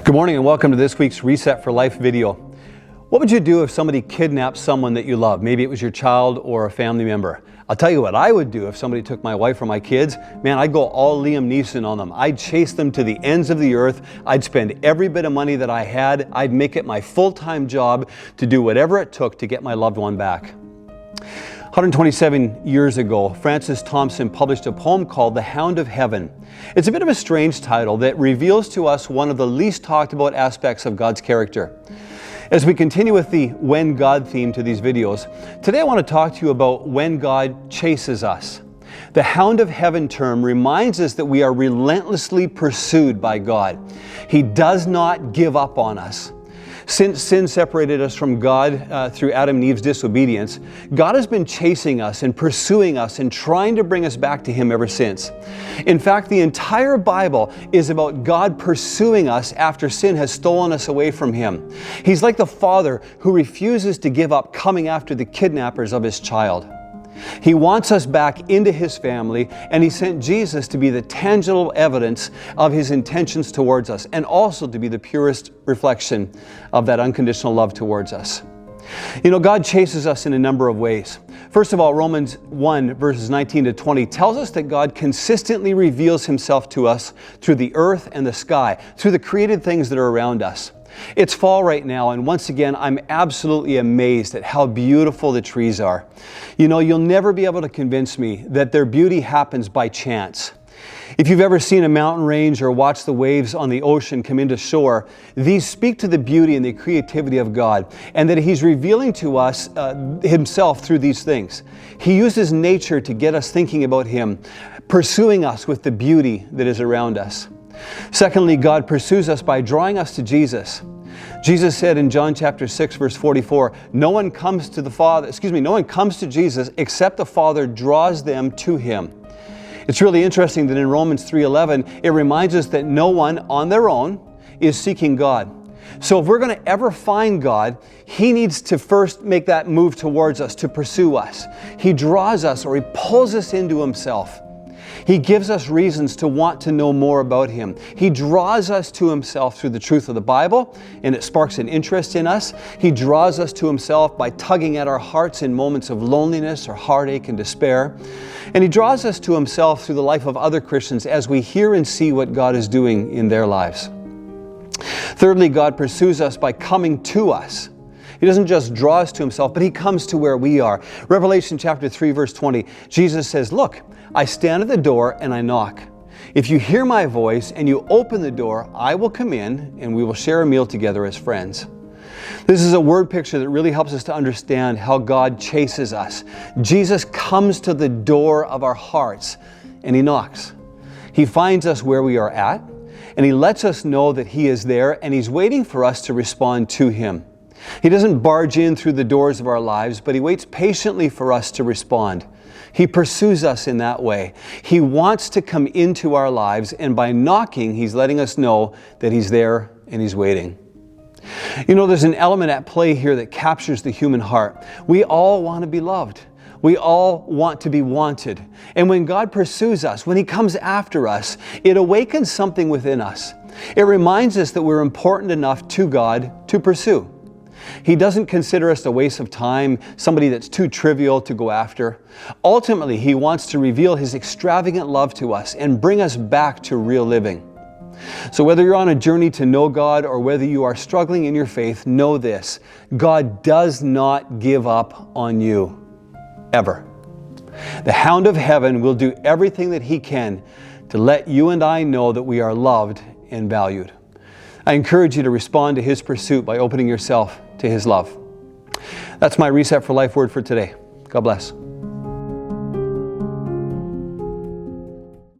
Good morning and welcome to this week's Reset for Life video. What would you do if somebody kidnapped someone that you love? Maybe it was your child or a family member. I'll tell you what I would do if somebody took my wife or my kids. Man, I'd go all Liam Neeson on them. I'd chase them to the ends of the earth. I'd spend every bit of money that I had. I'd make it my full-time job to do whatever it took to get my loved one back. 127 years ago, Francis Thompson published a poem called The Hound of Heaven. It's a bit of a strange title that reveals to us one of the least talked about aspects of God's character. As we continue with the When God theme to these videos, today I want to talk to you about when God chases us. The Hound of Heaven term reminds us that we are relentlessly pursued by God. He does not give up on us. Since sin separated us from God through Adam and Eve's disobedience, God has been chasing us and pursuing us and trying to bring us back to Him ever since. In fact, the entire Bible is about God pursuing us after sin has stolen us away from Him. He's like the father who refuses to give up coming after the kidnappers of his child. He wants us back into His family, and He sent Jesus to be the tangible evidence of His intentions towards us, and also to be the purest reflection of that unconditional love towards us. You know, God chases us in a number of ways. First of all, Romans 1 verses 19 to 20 tells us that God consistently reveals Himself to us through the earth and the sky, through the created things that are around us. It's fall right now, and once again, I'm absolutely amazed at how beautiful the trees are. You know, you'll never be able to convince me that their beauty happens by chance. If you've ever seen a mountain range or watched the waves on the ocean come into shore, these speak to the beauty and the creativity of God, and that He's revealing to us Himself through these things. He uses nature to get us thinking about Him, pursuing us with the beauty that is around us. Secondly, God pursues us by drawing us to Jesus. Jesus said in John chapter 6 verse 44, no one comes to Jesus except the Father draws them to Him. It's really interesting that in Romans 3:11, it reminds us that no one on their own is seeking God. So if we're going to ever find God, He needs to first make that move towards us, to pursue us. He draws us, or He pulls us into Himself. He gives us reasons to want to know more about Him. He draws us to Himself through the truth of the Bible, and it sparks an interest in us. He draws us to Himself by tugging at our hearts in moments of loneliness or heartache and despair. And He draws us to Himself through the life of other Christians as we hear and see what God is doing in their lives. Thirdly, God pursues us by coming to us. He doesn't just draw us to Himself, but He comes to where we are. Revelation chapter 3 verse 20, Jesus says, look, I stand at the door and I knock. If you hear my voice and you open the door, I will come in and we will share a meal together as friends. This is a word picture that really helps us to understand how God chases us. Jesus comes to the door of our hearts and He knocks. He finds us where we are at, and He lets us know that He is there and He's waiting for us to respond to Him. He doesn't barge in through the doors of our lives, but He waits patiently for us to respond. He pursues us in that way. He wants to come into our lives, and by knocking, He's letting us know that He's there and He's waiting. You know, there's an element at play here that captures the human heart. We all want to be loved. We all want to be wanted. And when God pursues us, when He comes after us, it awakens something within us. It reminds us that we're important enough to God to pursue. He doesn't consider us a waste of time, somebody that's too trivial to go after. Ultimately, He wants to reveal His extravagant love to us and bring us back to real living. So whether you're on a journey to know God or whether you are struggling in your faith, know this: God does not give up on you, ever. The Hound of Heaven will do everything that He can to let you and I know that we are loved and valued. I encourage you to respond to His pursuit by opening yourself to His love. That's my Reset for Life word for today. God bless.